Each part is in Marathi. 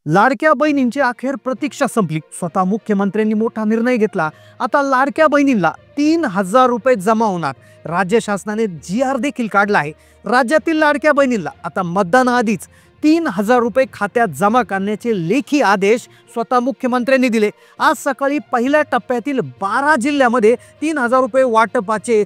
लाडक्या बहिणींची अखेर प्रतीक्षा संपली। स्वतः मुख्यमंत्र्यांनी मोठा निर्णय घेतला। आता लाडक्या बहिणींना 3,000 रुपये जमा होणार। राज्य शासनाने GR देखील काढला आहे। राज्यातील लाडक्या बहिणींना आता मतदानाआधीच 3,000 रुपये खात्यात जमा करण्याचे लेखी आदेश स्वतः मुख्यमंत्र्यांनी दिले। आज सकाळी पहिल्या टप्प्यातील 12 जिल्ह्यामध्ये 3,000 रुपये वाटपाचे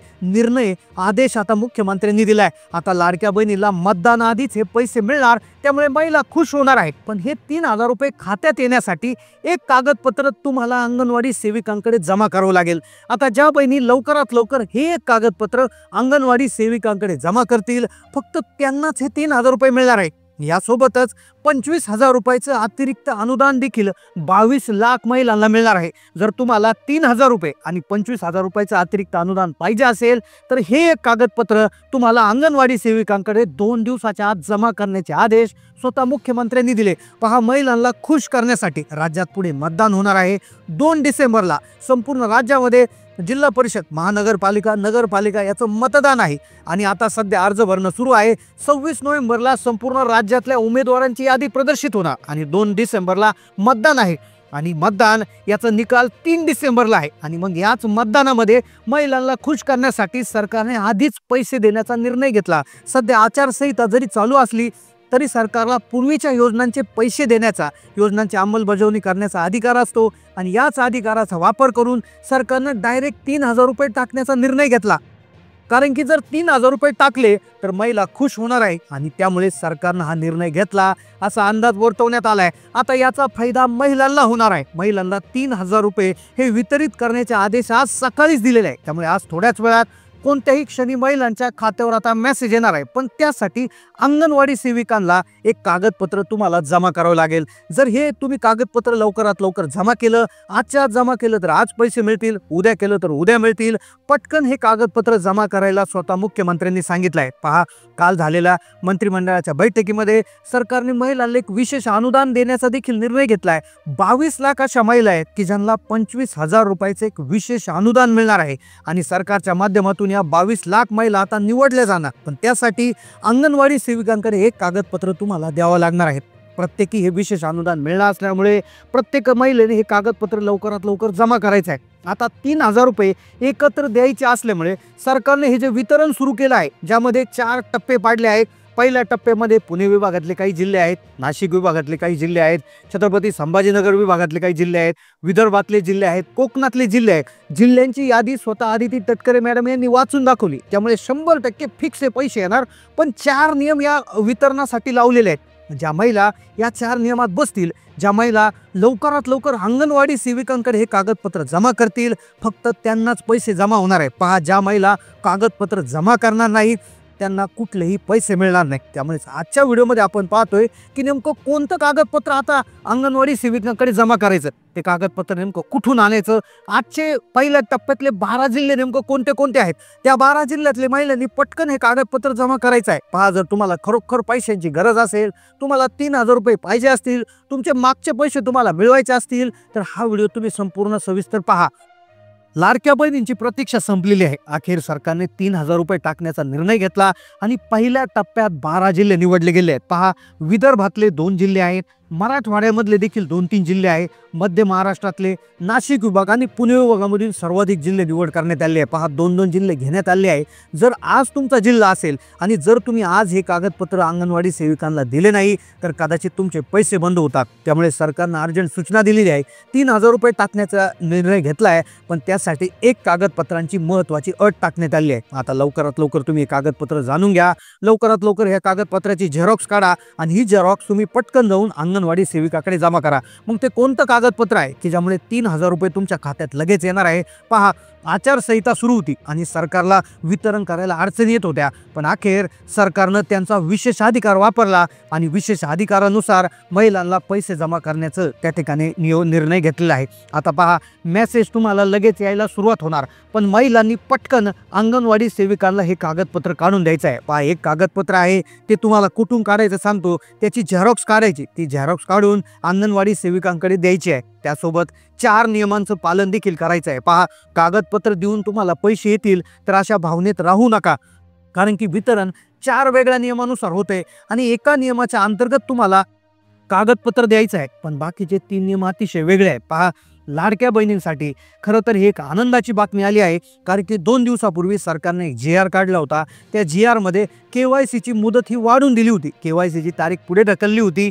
आदेश आता मुख्यमंत्र्यांनी दिलाय। आता लाडक्या बहिणीला मतदानाआधीच हे पैसे मिळणार, त्यामुळे महिला खुश होणार आहेत। पण हे 3,000 रुपये खात्यात येण्यासाठी एक कागदपत्र तुम्हाला अंगणवाडी सेविकांकडे जमा करावं लागेल। आता ज्या बहिणी लवकरात लवकर हे एक कागदपत्र अंगणवाडी सेविकांकडे जमा करतील, फक्त त्यांनाच हे 3,000 रुपये मिळणार आहे। यासोबतच 25,000 रुपयाचं अतिरिक्त अनुदान देखील 22 लाख महिलांना मिळणार आहे। जर तुम्हाला 3,000 रुपये आणि 25,000 रुपयाचं अतिरिक्त अनुदान पाहिजे असेल तर हे एक कागदपत्र तुम्हाला अंगणवाडी सेविकांकडे 2 दिवसाच्या आत जमा करण्याचे आदेश स्वतः मुख्यमंत्र्यांनी दिले। पहा, महिलांना खुश करण्यासाठी राज्यात पुढे मतदान होणार आहे। 2 डिसेंबरला संपूर्ण राज्यामध्ये जिल्हा परिषद, महानगरपालिका, नगरपालिका याचं मतदान आहे आणि आता सध्या अर्ज भरणं सुरू आहे। 26 नोव्हेंबरला संपूर्ण राज्यातल्या उमेदवारांची यादी प्रदर्शित होणार आणि 2 डिसेंबरला मतदान आहे आणि मतदान याचा निकाल 3 डिसेंबरला आहे। आणि मग याच मतदानामध्ये महिलांना खुश करण्यासाठी सरकारने आधीच पैसे देण्याचा निर्णय घेतला। सध्या आचारसंहिता जरी चालू असली तरी सरकारला पूर्वीच्या योजनांचे पैसे देण्याचा, योजनांची अंमलबजावणी करण्याचा अधिकार असतो आणि याच अधिकाराचा वापर करून सरकारने डायरेक्ट 3,000 रुपये टाकण्याचा निर्णय घेतला। कारण की जर 3,000 रुपये टाकले तर महिला खुश होणार आहे आणि त्यामुळे सरकारने हा निर्णय घेतला असा अंदाज वर्तवण्यात आलाय। आता याचा फायदा महिलांना होणार आहे। महिलांना 3,000 रुपये हे वितरित करण्याचे आदेश आज सकाळीच दिलेले आहे, त्यामुळे आज थोड्याच वेळात कोणत्याही क्षणी महिलांच्या खात्यावर आता मेसेज येणार आहे। पण त्यासाठी अंगणवाडी सेविकांना एक कागदपत्र तुम्हाला जमा करावं लागेल। जर हे तुम्ही कागदपत्र लवकरात लवकर जमा केलं, आजच्या आज जमा केलं तर आज पैसे मिळतील, उद्या केलं तर उद्या मिळतील। पटकन हे कागदपत्र जमा करायला स्वतः मुख्यमंत्र्यांनी सांगितलंय। पहा, काल झालेल्या मंत्रिमंडळाच्या बैठकीमध्ये सरकारने महिलांना एक विशेष अनुदान देण्याचा देखील निर्णय घेतलाय। 22 लाख अशा महिला आहेत की ज्यांना 25,000 रुपयाचे एक विशेष अनुदान मिळणार आहे आणि सरकारच्या माध्यमातून या 22 लाख महिला आता निवडल्या जाणार। पण त्यासाठी अंगणवाडी सेविकांकडे एक कागदपत्र तुम्हाला द्यावं लागणार आहे। प्रत्येकी हे विशेष अनुदान मिळणार असल्यामुळे प्रत्येक महिलेने हे कागदपत्र लवकरात लवकर जमा करायचं आहे। आता 3,000 रुपये एकत्र द्यायचे असल्यामुळे सरकारने हे जे वितरण सुरू केलं आहे, ज्यामध्ये 4 टप्पे पाडले आहेत। पहिल्या टप्प्यामध्ये पुणे विभागातले काही जिल्हे आहेत, नाशिक विभागातले काही जिल्हे आहेत, छत्रपती संभाजीनगर विभागातले काही जिल्हे आहेत, विदर्भातले जिल्हे आहेत, कोकणातले जिल्हे आहेत। जिल्ह्यांची यादी स्वतः आदिती तटकरे मॅडम यांनी वाचून दाखवली, त्यामुळे 100% फिक्स हे पैसे येणार। पण 4 नियम या वितरणासाठी लावलेले आहेत। ज्या महिला या 4 नियमात बसतील, ज्या महिला लवकरात लवकर अंगणवाडी सेविकांकडे हे कागदपत्र जमा करतील, फक्त त्यांनाच पैसे जमा होणार आहे। पहा, ज्या महिला कागदपत्र जमा करणार नाहीत त्यांना कुठलेही पैसे मिळणार नाही। त्यामुळे आजच्या व्हिडिओमध्ये आपण पाहतोय की नेमकं कोणतं कागदपत्र आता अंगणवाडी सेविकांकडे जमा करायचं, ते कागदपत्र नेमकं कुठून आणायचं, आजचे पहिल्या टप्प्यातले 12 जिल्हे नेमकं कोणते कोणते आहेत, त्या 12 जिल्ह्यातले महिलांनी पटकन हे कागदपत्र जमा करायचं आहे। पहा, जर तुम्हाला खरोखर पैशांची गरज असेल, तुम्हाला 3,000 रुपये पाहिजे असतील, तुमचे मागचे पैसे तुम्हाला मिळवायचे असतील तर हा व्हिडिओ तुम्ही संपूर्ण सविस्तर पहा। लाडक्या बहिणींची प्रतीक्षा संपलेली आहे। अखेर सरकारने 3,000 रुपये टाकण्याचा निर्णय घेतला आणि पहिल्या टप्प्यात 12 जिल्हे निवडले गेले आहेत। पहा, विदर्भातले 2 जिल्हे आहेत, मराठवाड्यामधले देखील 2-3 जिल्हे आहेत, मध्य महाराष्ट्रातले नाशिक विभाग आणि पुणे विभागामधून सर्वाधिक जिल्हे निवड करण्यात आले आहे। पहा, 2-2 जिल्हे घेण्यात आले आहे। जर आज तुमचा जिल्हा असेल आणि जर तुम्ही आज हे कागदपत्र अंगणवाडी सेविकांना दिले नाही तर कदाचित तुमचे पैसे बंद होतात। त्यामुळे सरकारने अर्जंट सूचना दिलेली आहे। 3,000 रुपये टाकण्याचा निर्णय घेतला आहे, पण त्यासाठी एक कागदपत्रांची महत्त्वाची अट टाकण्यात आली आहे। आता लवकरात लवकर तुम्ही कागदपत्र जाणून घ्या, लवकरात लवकर ह्या कागदपत्राची झेरॉक्स काढा आणि ही झेरॉक्स तुम्ही पटकन जाऊन अंगणवाडी सेविकाकडे जमा करा। मग ते कोणतं कागदपत्र आहे की ज्यामुळे 3,000 रुपये तुमच्या खात्यात लगेच येणार आहे? पहा, आचारसंहिता सुरू होती आणि सरकारला वितरण करायला अडचणी येत होत्या, पण अखेर सरकारनं त्यांचा विशेष अधिकार वापरला आणि विशेष अधिकारानुसार महिलांना पैसे जमा करण्याचं त्या ठिकाणी निर्णय घेतलेला आहे। आता पहा, मेसेज तुम्हाला लगेच यायला सुरुवात होणार, पण महिलांनी पटकन अंगणवाडी सेविकांना हे कागदपत्र काढून द्यायचं आहे। पहा, एक कागदपत्र आहे, ते तुम्हाला कुठून काढायचं सांगतो, त्याची झेरॉक्स काढायची, ती झेरॉक्स काढून अंगणवाडी सेविकांकडे द्यायची आहे। त्यासोबत 4 नियमांचं पालन देखील करायचं आहे। पहा, कागदपत्र देऊन तुम्हाला पैसे येतील तर अशा भावनेत राहू नका, कारण की वितरण 4 वेगळ्या नियमानुसार होते आणि एका नियमाच्या अंतर्गत तुम्हाला कागदपत्र द्यायचं आहे, पण बाकीचे 3 नियम अतिशय वेगळे आहेत. पहा, लाडक्या बहिणींसाठी खरं तर ही एक आनंदाची बातमी आली आहे, कारण की 2 दिवसापूर्वी सरकारने एक जी आर काढला होता. त्या जी आरमध्ये KYCची मुदत ही वाढवून दिली होती. KYCची तारीख पुढे ढकलली होती,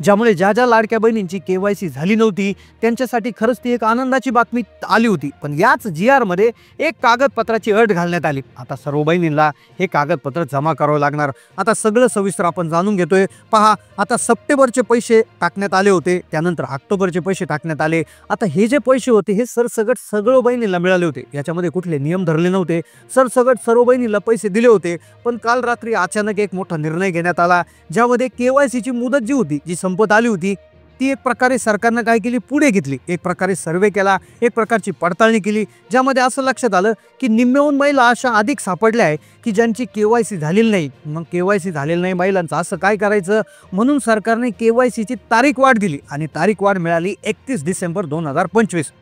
ज्यामुळे ज्या ज्या लाडक्या बहिणींची KYC झाली नव्हती त्यांच्यासाठी खरंच ती एक आनंदाची बातमी आली होती. पण याच जी आरमध्ये एक कागदपत्राची अट घालण्यात आली. आता सर्व बहिणींना हे कागदपत्र जमा करावं लागणार. आता सगळं सविस्तर आपण जाणून घेतोय. पहा, आता सप्टेंबरचे पैसे टाकण्यात आले होते, त्यानंतर ऑक्टोबरचे पैसे टाकण्यात आले. आता हे जे पैसे होते हे सरसकट सगळं बहिणींना मिळाले होते. याच्यामध्ये कुठले नियम धरले नव्हते. सरसकट सर्व बहिणींना पैसे दिले होते. पण काल रात्री अचानक एक मोठा निर्णय घेण्यात आला, ज्यामध्ये KYCची मुदत जी होती, जी संपत आली होती, ती एक प्रकारे सरकारनं काय केली, पुढे घेतली. एक प्रकारे सर्वे केला, एक प्रकारची पडताळणी केली, ज्यामध्ये असं लक्षात आलं की निम्म्याहून महिला अशा अधिक सापडल्या आहे की ज्यांची KYC झालेली नाही. मग KYC झालेलं नाही महिलांचं असं काय करायचं, म्हणून सरकारने KYCची तारीख वाढ दिली आणि तारीख वाढ मिळाली 31 डिसेंबर 2025.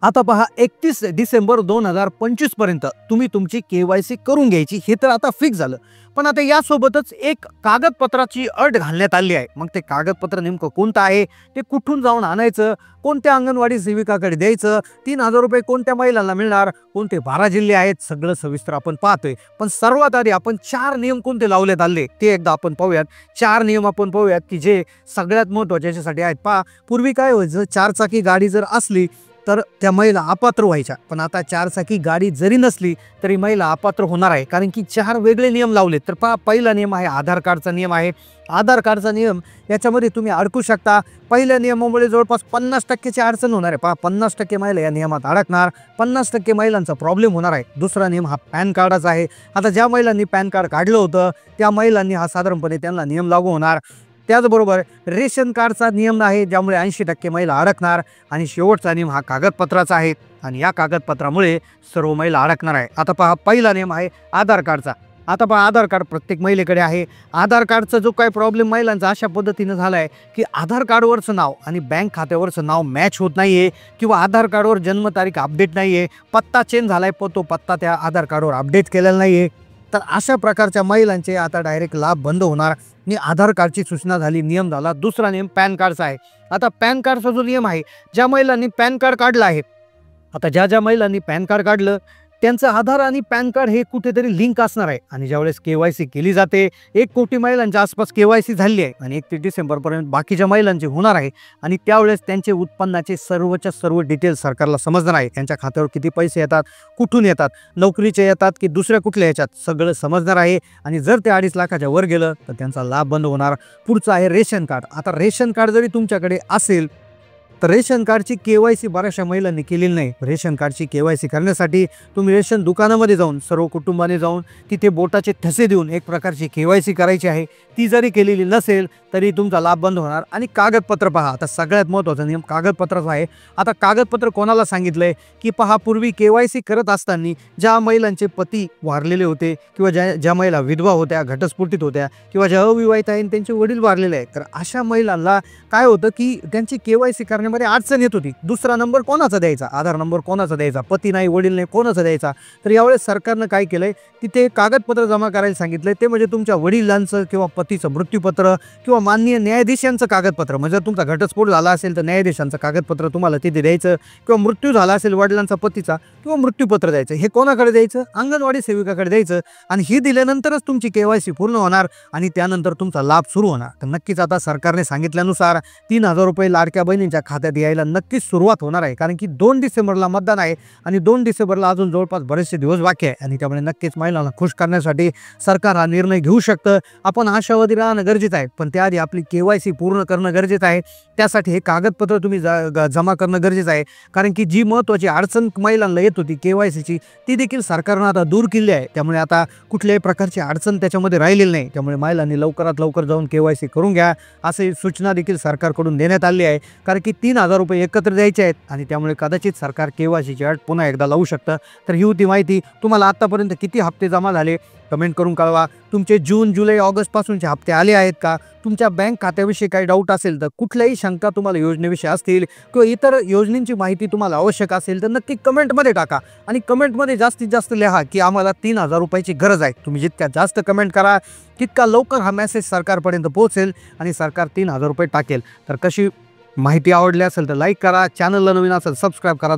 आता पहा, 31 डिसेंबर 2025 पर्यंत तुम्ही तुमची KYC करून घ्यायची, हे तर आता फिक्स झालं. पण आता यासोबतच एक कागदपत्राची अट घालण्यात आली आहे. मग ते कागदपत्र नेमकं कोणतं आहे, ते कुठून जाऊन आणायचं, कोणत्या अंगणवाडी सेविकाकडे द्यायचं, 3,000 रुपये कोणत्या महिलांना मिळणार, कोणते 12 जिल्हे आहेत, सगळं सविस्तर आपण पाहतोय. पण सर्वात आधी आपण 4 नियम कोणते लावण्यात आले ते एकदा आपण पाहूयात. 4 नियम आपण पाहूयात की जे सगळ्यात महत्त्वाचे याच्यासाठी आहेत. पहा, पूर्वी काय व्हायचं, 4 चाकी गाडी जर असली तर त्या महिला अपात्र व्हायच्या. पण आता 4 चाकी गाडी जरी नसली तरी महिला अपात्र होणार आहे, कारण की 4 वेगळे नियम लावलेत. तर पहा, पहिला नियम आहे आधार कार्डचा नियम आहे. आधार कार्डचा नियम याच्यामध्ये तुम्ही अडकू शकता. पहिल्या नियमामुळे जवळपास 50%ची अडचण होणार आहे. पहा, 50% महिला या नियमात अडकणार, 50% महिलांचा प्रॉब्लेम होणार आहे. दुसरा नियम हा पॅन कार्डाचा आहे. आता ज्या महिलांनी पॅन कार्ड काढलं होतं त्या महिलांनी हा साधारणपणे त्यांना नियम लागू होणार. त्याचबरोबर रेशन कार्डचा नियम आहे, ज्यामुळे 80% महिला अडकणार. आणि शेवटचा नियम हा कागदपत्राचा आहे, आणि या कागदपत्रामुळे सर्व महिला अडकणार आहे. आता पहा, पहिला नियम आहे आधार कार्डचा. आता पहा, आधार कार्ड प्रत्येक महिलेकडे आहे. आधार कार्डचा जो काही प्रॉब्लेम महिलांचा अशा पद्धतीनं झाला आहे की आधार कार्डवरचं नाव आणि बँक खात्यावरचं नाव मॅच होत नाही आहे, किंवा आधार कार्डवर जन्मतारीख अपडेट नाही आहे, पत्ता चेंज झाला आहे पण तो पत्ता त्या आधार कार्डवर अपडेट केलेला नाही आहे. तर अशा प्रकारच्या महिलांचे आता डायरेक्ट लाभ बंद होणार. आणि आधार कार्डची सूचना झाली, नियम झाला. दुसरा नियम पॅन कार्डचा आहे. आता पॅन कार्डचा जो नियम आहे, ज्या महिलांनी पॅन कार्ड काढलं आहे, आता ज्या महिलांनी पॅन कार्ड काढलं त्यांचं आधार आणि पॅन कार्ड हे कुठेतरी लिंक असणार आहे. आणि ज्यावेळेस KYC केली जाते, 1 कोटी महिलांच्या आसपास KYC झाली आहे आणि 31 डिसेंबरपर्यंत बाकीच्या महिलांची होणार आहे. आणि त्यावेळेस त्यांचे उत्पन्नाचे सर्वच्या सर्व डिटेल्स सरकारला समजणार आहे. त्यांच्या खात्यावर किती पैसे येतात, कुठून येतात, नोकरीचे येतात की दुसऱ्या कुठल्या याच्यात, सगळं समजणार आहे. आणि जर ते 2.5 लाखाच्या वर गेलं तर त्यांचा लाभ बंद होणार. पुढचं आहे रेशन कार्ड. आता रेशन कार्ड जरी तुमच्याकडे असेल तर रेशन कार्डची KYC बऱ्याचशा महिलांनी केलेली नाही. रेशन कार्डची KYC करण्यासाठी तुम्ही रेशन दुकानामध्ये जाऊन सर्व कुटुंबाने जाऊन तिथे बोटाचे ठसे देऊन एक प्रकारची KYC करायची आहे. ती जरी केलेली नसेल तरी तुमचा लाभ बंद होणार. आणि कागदपत्र पहा, आता सगळ्यात महत्त्वाचा नियम कागदपत्राचा आहे. आता कागदपत्र कोणाला सांगितलंय की पहा, पूर्वी KYC करत असताना ज्या महिलांचे पती वारलेले होते, किंवा ज्या महिला विधवा होत्या, घटस्फोटित होत्या, किंवा ज्या अविवाहित आहेत त्यांचे वडील वारलेले आहेत, तर अशा महिलांना काय होतं की त्यांची KYC करण्यामध्ये अडचण येत होती. दुसरा नंबर कोणाचा द्यायचा, आधार नंबर कोणाचा द्यायचा, पती नाही वडील नाही कोणाचा द्यायचा. तर यावेळेस सरकारनं काय केलंय, तिथे कागदपत्र जमा करायला सांगितलंय. ते म्हणजे तुमच्या वडिलांचं किंवा पतीचं मृत्यूपत्र किंवा माननीय न्यायाधीशांचं कागदपत्र. म्हणजे तुमचा घटस्फोट झाला असेल तर न्यायाधीशांचं कागदपत्र तुम्हाला तिथे द्यायचं, किंवा मृत्यू झाला असेल वडिलांचा पतीचा किंवा मृत्यूपत्र द्यायचं. हे कोणाकडे द्यायचं, अंगणवाडी सेविकाकडे द्यायचं. आणि हे दिल्यानंतरच तुमची KYC पूर्ण होणार आणि त्यानंतर तुमचा लाभ सुरू होणार. तर नक्कीच आता सरकारने सांगितल्यानुसार 3,000 रुपये लाडक्या बहिणींच्या खात्यात यायला नक्कीच सुरुवात होणार आहे. कारण की 2 डिसेंबरला मतदान आहे आणि 2 डिसेंबरला अजून जवळपास बरेचसे दिवस बाकी आहे. आणि त्यामुळे नक्कीच महिलांना खुश करण्यासाठी सरकार हा निर्णय घेऊ शकतं. आपण आशावादी राहणं गरजेचं आहे, पण त्याआधी आपली KYC पूर्ण करणं गरजेचं आहे. त्यासाठी हे कागदपत्र तुम्ही जमा करणं गरजेचं आहे. कारण की जी महत्त्वाची अडचण महिलांना येत होती KYCची, ती देखील सरकारनं आता दूर केली आहे. त्यामुळे आता कुठल्याही प्रकारची अडचण त्याच्यामध्ये राहिलेली नाही. त्यामुळे महिलांनी लवकरात लवकर जाऊन KYC करून घ्या, असे सूचना देखील सरकारकडून देण्यात आली आहे. कारण की 3,000 रुपये एकत्र द्यायचे आहेत आणि त्यामुळे कदाचित सरकार केवायसीची अट पुन्हा एकदा लावू शकतं. तर ही होती माहिती. तुम्हाला आत्तापर्यंत किती हप्ते जमा झाले कमेंट करून कळवा. तुमचे जून, जुलै, ऑगस्टपासूनचे हप्ते आले आहेत का? तुमच्या बँक खात्याविषयी काही डाऊट असेल तर कुठल्याही शंका तुम्हाला योजनेविषयी असतील किंवा इतर योजनेची माहिती तुम्हाला आवश्यक असेल तर नक्की कमेंटमध्ये टाका आणि कमेंटमध्ये जास्तीत जास्त लिहा की आम्हाला 3,000 रुपयाची गरज आहे. तुम्ही जितक्या जास्त कमेंट करा तितका लवकर हा मेसेज सरकारपर्यंत पोहोचेल आणि सरकार 3,000 रुपये टाकेल. तर कशी माहिती आवडली असेल तर लाईक करा, चॅनलला नवीन असेल सबस्क्राईब करा.